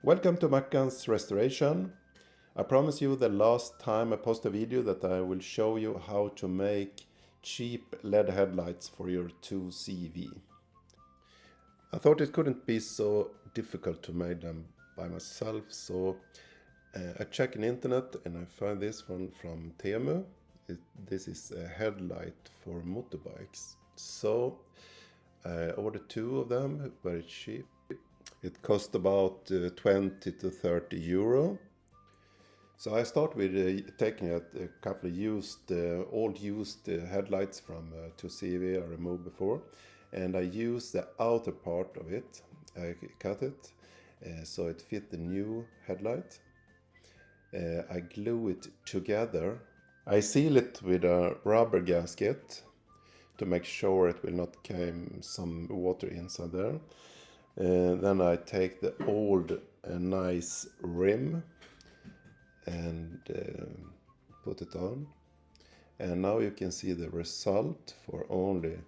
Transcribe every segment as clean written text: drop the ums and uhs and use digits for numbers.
Welcome to Mackan's restoration. I promise you the last time I post a video that I will show you how to make cheap LED headlights for your 2CV. I thought it couldn't be so difficult to make them by myself, so I checked on internet and I found this one from Temu. This is a headlight for motorbikes. So I ordered two of them, very cheap. It cost about 20 to 30 euro. So I start with taking a couple of old used headlights from 2CV I removed before, and I use the outer part of it. I cut it so it fit the new headlight. I glue it together. I seal it with a rubber gasket to make sure it will not come some water inside there. Then I take the old nice rim and put it on. And now you can see the result for only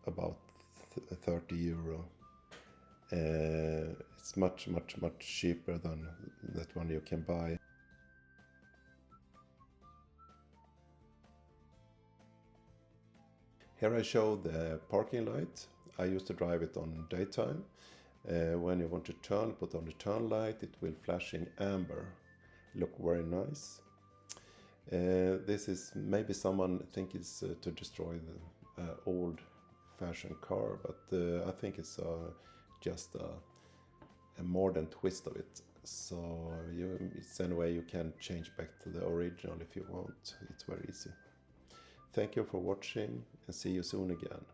about 30 euro. It's much cheaper than that one you can buy. Here I show the parking light. I used to drive it on daytime. When you want to turn, put on the turn light, it will flash in amber. Look very nice. This is maybe someone think it's to destroy the old-fashioned car, but I think it's just a modern twist of it. So it's anyway you can change back to the original if you want. It's very easy. Thank you for watching and see you soon again.